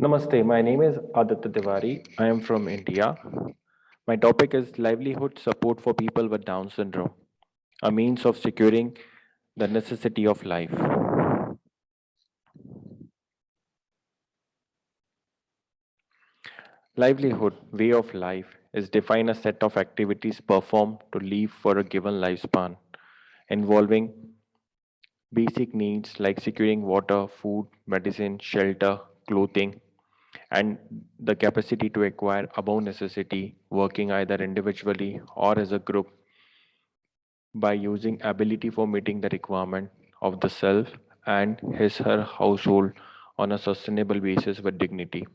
Namaste, my name is Aditya Tiwari. I am from India. My topic is livelihood support for people with Down syndrome, a means of securing the necessity of life. Livelihood, way of life, is define a set of activities performed to live for a given lifespan, involving basic needs like securing water, food, medicine, shelter, clothing, and the capacity to acquire above necessity, working either individually or as a group by using ability for meeting the requirement of the self and his her household on a sustainable basis with dignity.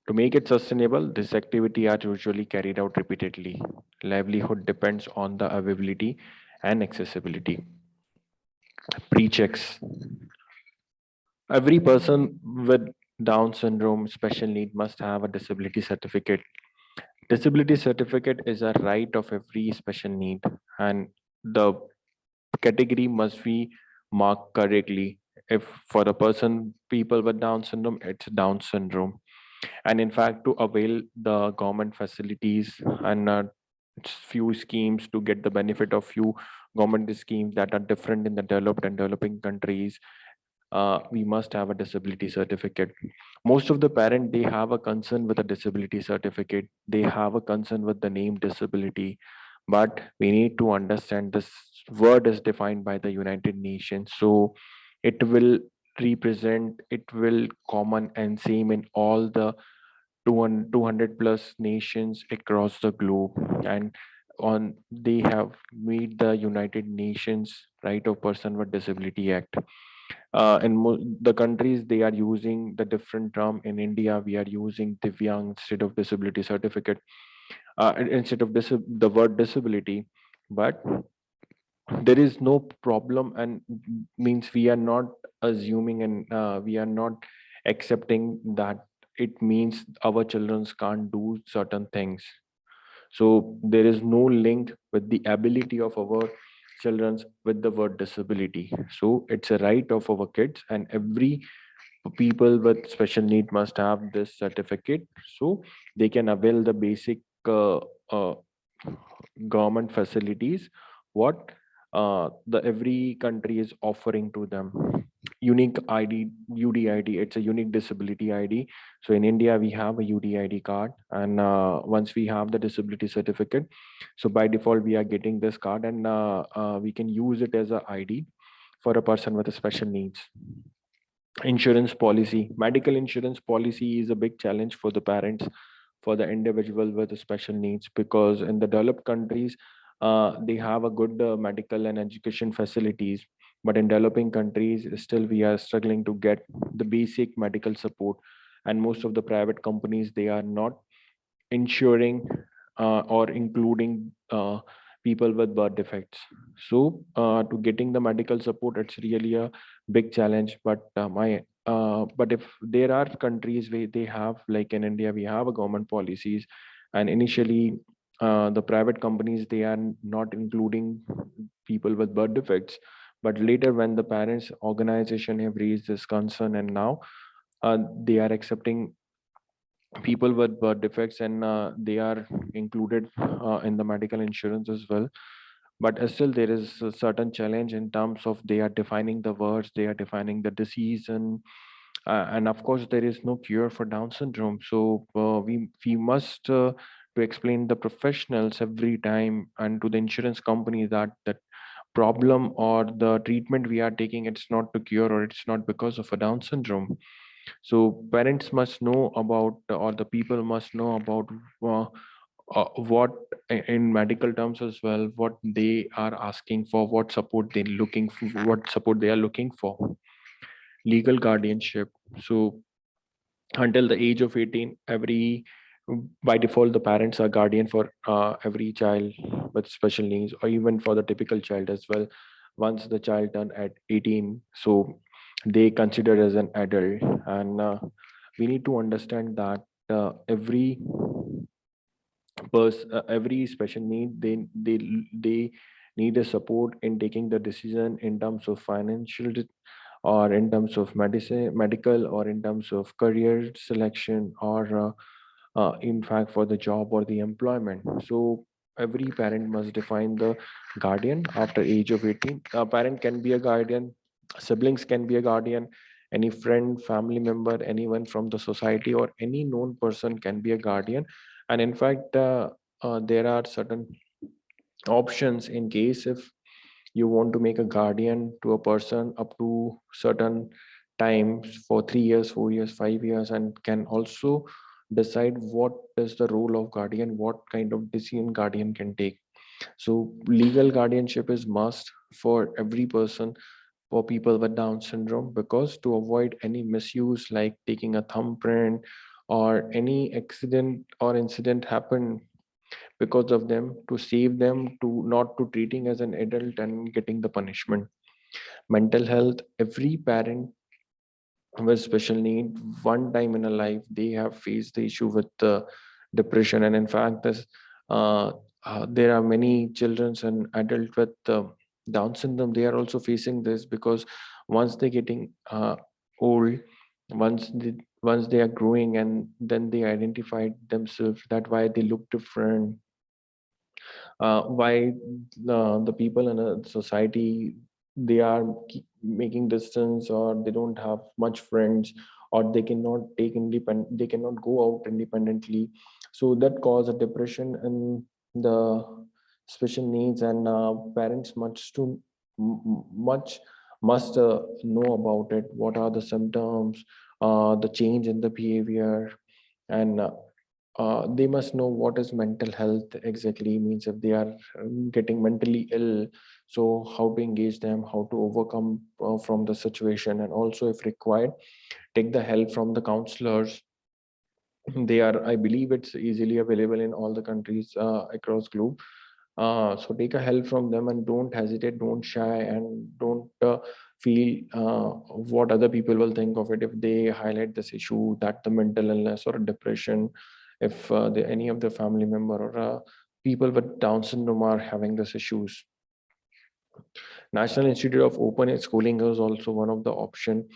To make it sustainable, this activity are usually carried out repeatedly. Livelihood depends on the availability and accessibility. Pre-checks. Every person with Down syndrome special need must have a disability certificate. Disability certificate is a right of every special need, and the category must be marked correctly. If for a person, people with Down syndrome, it's Down syndrome. And in fact, to avail the government facilities and few schemes to get the benefit of few government schemes that are different in the developed and developing countries, we must have a disability certificate. Most of the parent, they have a concern with a disability certificate. They have a concern with the name disability, but we need to understand this word is defined by the United Nations, so it will represent, it will common and same in all the 200 plus nations across the globe. And on they have made the United Nations right of person with disability act. The countries, they are using the different term. In India, we are using divyang instead of disability certificate, instead of the word disability. But there is no problem, and means we are not assuming, and we are not accepting that it means our children can't do certain things. So there is no link with the ability of our children with the word disability. So it's a right of our kids, and every people with special need must have this certificate, so they can avail the basic uh, government facilities what the every country is offering to them. Unique ID, UDID, it's a unique disability ID. So in India we have a UDID card, and once we have the disability certificate, so by default we are getting this card, and we can use it as a ID for a person with a special needs. Insurance policy, medical insurance policy is a big challenge for the parents, for the individual with the special needs, because in the developed countries, they have a good medical and education facilities, but in developing countries still we are struggling to get the basic medical support. And most of the private companies, they are not ensuring or including people with birth defects. So to getting the medical support, it's really a big challenge. But if there are countries where they have, like in India we have a government policies, and initially the private companies, they are not including people with birth defects. But later, when the parents organization have raised this concern, and now they are accepting people with birth defects, and they are included in the medical insurance as well. But still there is a certain challenge in terms of they are defining the words, they are defining the disease, and of course there is no cure for Down syndrome. So we must to explain the professionals every time and to the insurance company that problem or the treatment we are taking, it's not to cure, or it's not because of a Down syndrome. So parents must know about, or the people must know about uh, what in medical terms as well, what they are asking for, what support they looking for, what support they are looking for. Legal guardianship. So until the age of 18, every by default the parents are guardian for every child with special needs, or even for the typical child as well. Once the child turn at 18, so they consider as an adult. And we need to understand that every special need, they need a support in taking the decision in terms of financial or in terms of medical, or in terms of career selection, or in fact for the job or the employment. So every parent must define the guardian after age of 18. A parent can be a guardian, siblings can be a guardian, any friend, family member, anyone from the society, or any known person can be a guardian. And in fact, there are certain options in case if you want to make a guardian to a person up to certain times for 3 years, 4 years, 5 years, and can also decide what is the role of guardian, what kind of decision guardian can take. So legal guardianship is must for every person, for people with Down syndrome, because to avoid any misuse like taking a thumbprint or any accident or incident happen because of them, to save them, to not to treating as an adult and getting the punishment. Mental health, every parent with special need one time in a life they have faced the issue with depression. And in fact this there are many children and adults with Down syndrome, they are also facing this, because once they're getting old, once they are growing, and then they identified themselves that why they look different, why the people in a society, they are making distance, or they don't have much friends, or they cannot take independent, they cannot go out independently. So that cause a depression in the special needs. And parents much must know about it, what are the symptoms, the change in the behavior. And they must know what is mental health exactly means, if they are getting mentally ill, so how to engage them, how to overcome from the situation, and also if required take the help from the counselors. They are, I believe it's easily available in all the countries across globe. So take a help from them, and don't hesitate, don't shy, and don't feel what other people will think of it if they highlight this issue, that the mental illness or depression, if any of the family member or people with Down syndrome are having these issues. National Institute of Open Schooling is also one of the option,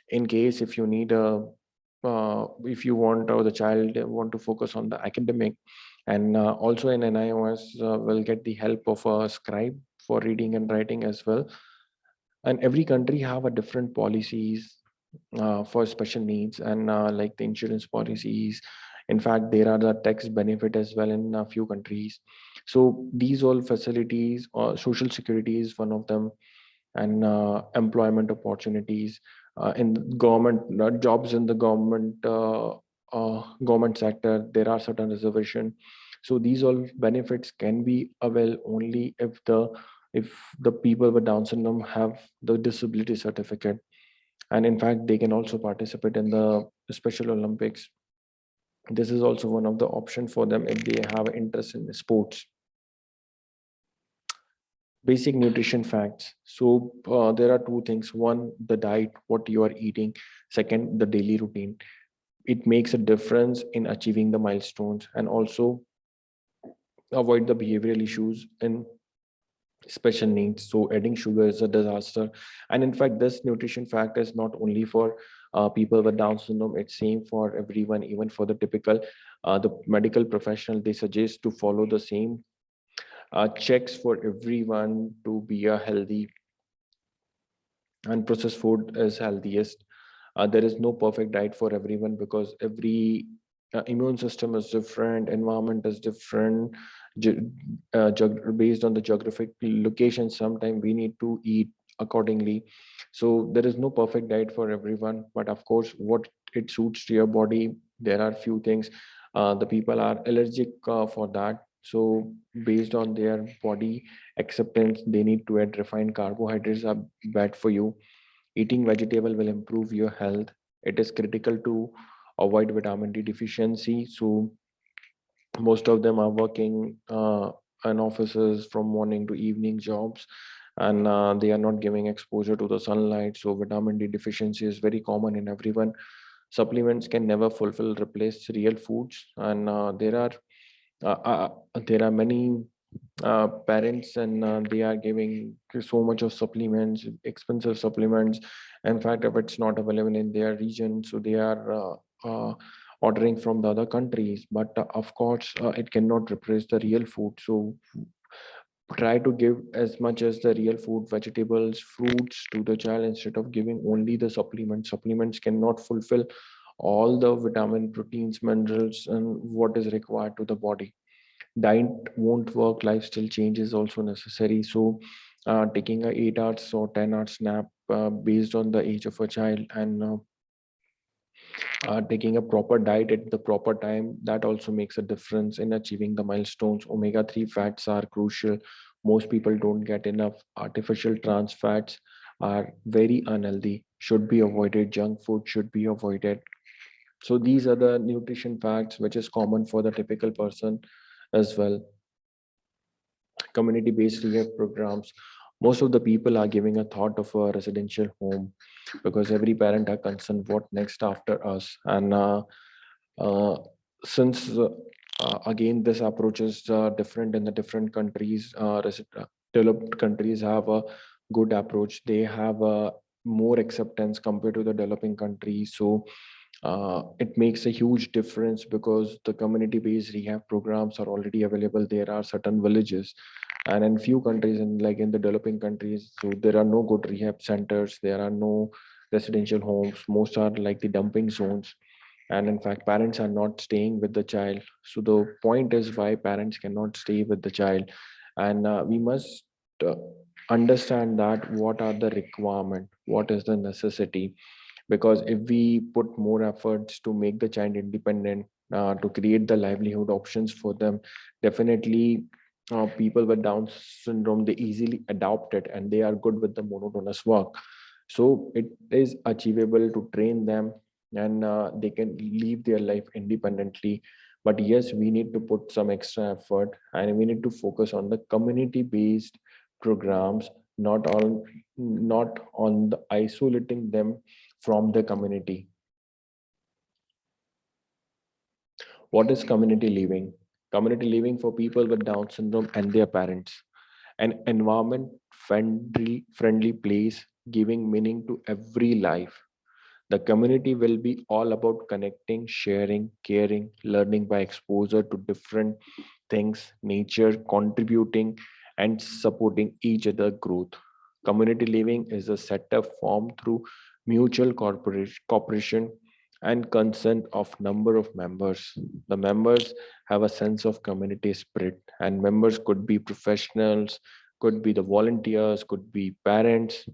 in case if you need a if you want, or the child want to focus on the academic. And also in NIOS will get the help of a scribe for reading and writing as well. And every country have a different policies for special needs, and like the insurance policies. In fact, there are the tax benefit as well in a few countries. So these all facilities, or social security is one of them, and employment opportunities in government, jobs in the government sector, there are certain reservation. So these all benefits can be availed only if the people with Down syndrome have the disability certificate. And in fact they can also participate in the Special Olympics. This is also one of the option for them if they have interest in sports. Basic nutrition facts. So there are two things: one, the diet, what you are eating; second, the daily routine. It makes a difference in achieving the milestones, and also avoid the behavioral issues in special needs. So adding sugar is a disaster. And in fact this nutrition fact is not only for people with Down syndrome, it's same for everyone, even for the typical the medical professional, they suggest to follow the same checks for everyone to be a healthy. And processed food is healthiest. There is no perfect diet for everyone, because every immune system is different, environment is different, based on the geographic location sometimes we need to eat accordingly. So there is no perfect diet for everyone, but of course what it suits to your body. There are few things the people are allergic for that. So based on their body acceptance, they need to add refined carbohydrates are bad for you. Eating vegetable will improve your health. It is critical to avoid vitamin D deficiency. So most of them are working in offices from morning to evening jobs, and they are not giving exposure to the sunlight. So vitamin D deficiency is very common in everyone. Supplements can never fulfill replace real foods, and there are many parents, and they are giving so much of supplements, expensive supplements. In fact, if it's not available in their region, so they are ordering from the other countries. But of course, it cannot replace the real food. So try to give as much as the real food, vegetables, fruits to the child instead of giving only the supplements. Supplements cannot fulfill all the vitamin, proteins, minerals, and what is required to the body. Diet won't work, lifestyle change is also necessary. So taking a 8 hours or 10 hours nap based on the age of a child, and taking a proper diet at the proper time, that also makes a difference in achieving the milestones. Omega-3 fats are crucial. Most people don't get enough. Artificial trans fats are very unhealthy, should be avoided. Junk food should be avoided. So these are the nutrition facts which is common for the typical person as well. Community-based rehab programs, most of the people are giving a thought of a residential home, because every parent are concerned what next after us. And uh, since again this approach is different in the different countries, developed countries have a good approach. They have a more acceptance compared to the developing countries. So it makes a huge difference, because the community-based rehab programs are already available. There are certain villages, and in few countries, in like in the developing countries, so there are no good rehab centers. There are no residential homes. Most are like the dumping zones, and in fact parents are not staying with the child. So the point is why parents cannot stay with the child. And we must uh, understand that what are the requirement, what is the necessity. Because if we put more efforts to make the child independent, to create the livelihood options for them, definitely people with down syndrome, they easily adopt it and they are good with the monotonous work. So it is achievable to train them, and they can live their life independently. But yes, we need to put some extra effort, and we need to focus on the community based programs, not on the isolating them from the community. What is community living? Community living for people with Down syndrome and their parents. An environment friendly place giving meaning to every life. The community will be all about connecting, sharing, caring, learning by exposure to different things, nature, contributing, and supporting each other growth. Community living is a setup formed through mutual cooperation and consent of number of members. The members have a sense of community spirit, and members could be professionals, could be the volunteers, could be parents,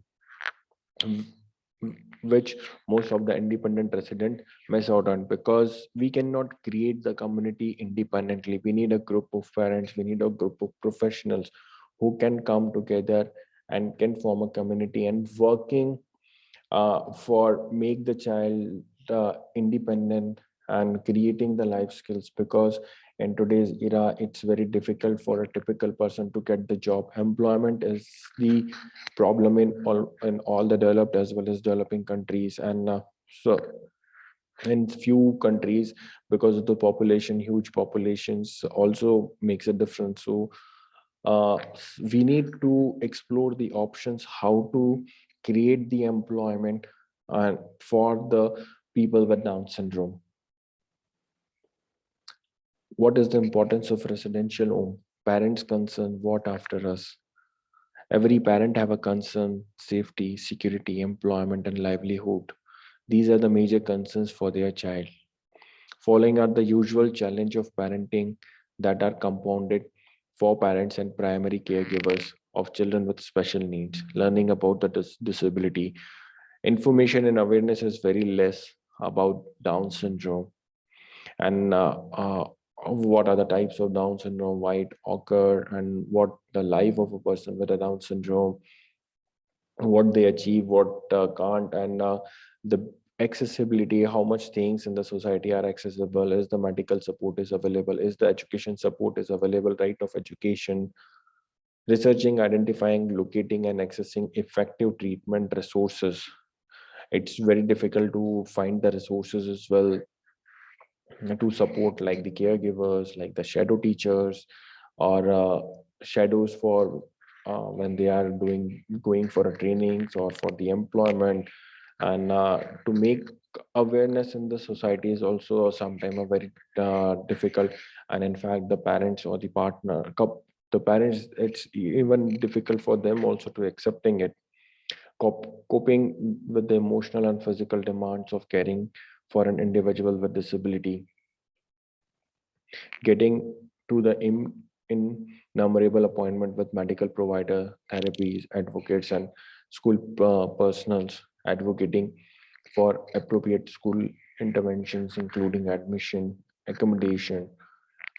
which most of the independent resident miss out on, because we cannot create the community independently. We need a group of parents, we need a group of professionals who can come together and can form a community and working for make the child independent and creating the life skills. Because in today's era it's very difficult for a typical person to get the job. Employment is the problem in all the developed as well as developing countries. And so in few countries, because of the population, huge populations also makes a difference. So we need to explore the options how to create the employment for the people with Down syndrome. What is the importance of residential home? Parents concern, what after us? Every parent have a concern: safety, security, employment, and livelihood. These are the major concerns for their child. Following are the usual challenge of parenting that are compounded for parents and primary caregivers of children with special needs. Learning about the disability. Information and awareness is very less about Down syndrome, and what are the types of Down syndrome, why it occur, and what the life of a person with a Down syndrome, what they achieve, what can't, and the accessibility, how much things in the society are accessible, is the medical support is available, is the education support is available, right of education, researching, identifying, locating, and accessing effective treatment resources. It's very difficult to find the resources as well to support, like the caregivers, like the shadow teachers, or shadows for when they are going for a trainings or for the employment, and to make awareness in the society is also sometimes a very difficult. And in fact, the parents or the the parents, it's even difficult for them also to accepting it. Coping with the emotional and physical demands of caring for an individual with disability, getting to the innumerable appointment with medical provider, therapies, advocates, and school personals, advocating for appropriate school interventions, including admission, accommodation,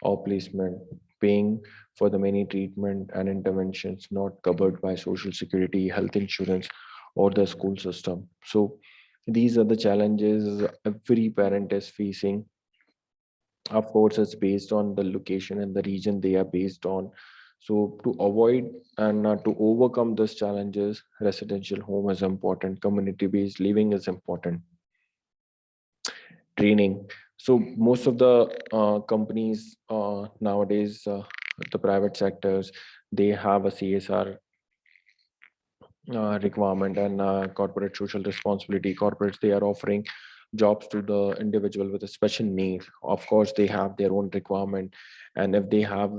or placement, paying for the many treatment and interventions not covered by social security, health insurance, or the school system. So these are the challenges every parent is facing. Of course, it's based on the location and the region they are based on. So to avoid and to overcome these challenges, residential home is important, community-based living is important, training. So most of the companies nowadays, the private sectors, they have a CSR requirement and corporate social responsibility. Corporates, they are offering jobs to the individual with a special need. Of course, they have their own requirement, and if they have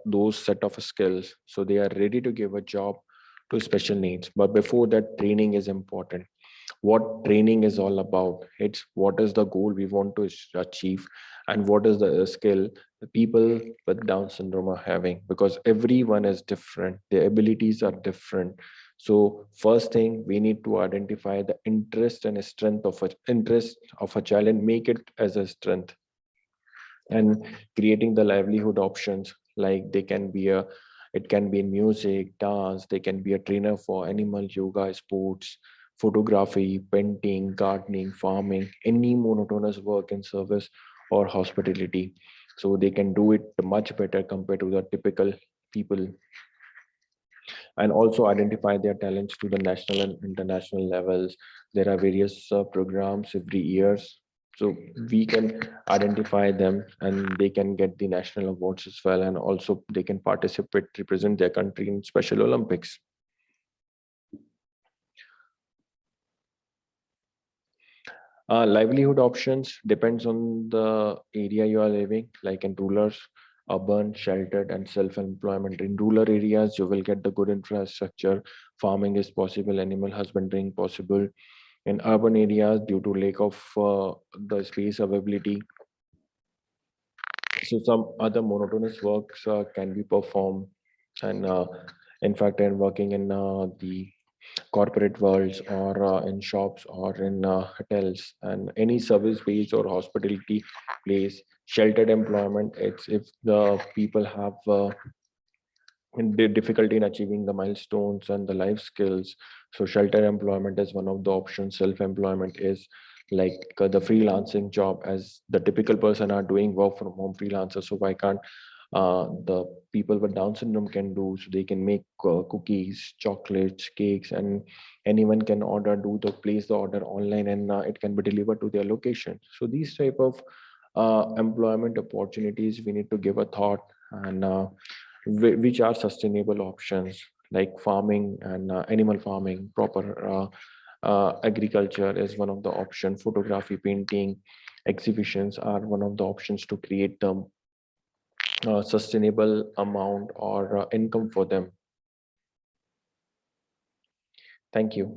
those set of skills, so they are ready to give a job to special needs. But before that, training is important. What training is all about, it's what is the goal we want to achieve, and what is the skill the people with Down syndrome are having, because everyone is different, their abilities are different. So first thing, we need to identify the interest and strength of a interest of a child and make it as a strength, and creating the livelihood options, like they can be a, it can be in music, dance, they can be a trainer for animal, yoga, sports, photography, painting, gardening, farming, any monotonous work in service or hospitality. So they can do it much better compared to the typical people, and also identify their talents to the national and international levels. There are various programs every years, so we can identify them and they can get the national awards as well, and also they can participate, represent their country in Special Olympics. Livelihood options depends on the area you are living, like in rural, urban, sheltered, and self-employment. In rural areas, you will get the good infrastructure. Farming is possible, animal husbandry possible. In urban areas, due to lack of the space availability, so some other monotonous works can be performed. And in fact, in working in the corporate worlds, or in shops, or in hotels, and any service based or hospitality place, sheltered employment, it's if the people have the difficulty in achieving the milestones and the life skills. So shelter employment is one of the options. Self-employment is like the freelancing job, as the typical person are doing work from home freelancer. So why can't the people with Down syndrome can do? So they can make cookies, chocolates, cakes, and anyone can order, do the place the order online, and it can be delivered to their location. So these type of employment opportunities we need to give a thought, and which are sustainable options, like farming and animal farming, proper agriculture is one of the options. Photography, painting, exhibitions are one of the options to create the sustainable amount or income for them. Thank you.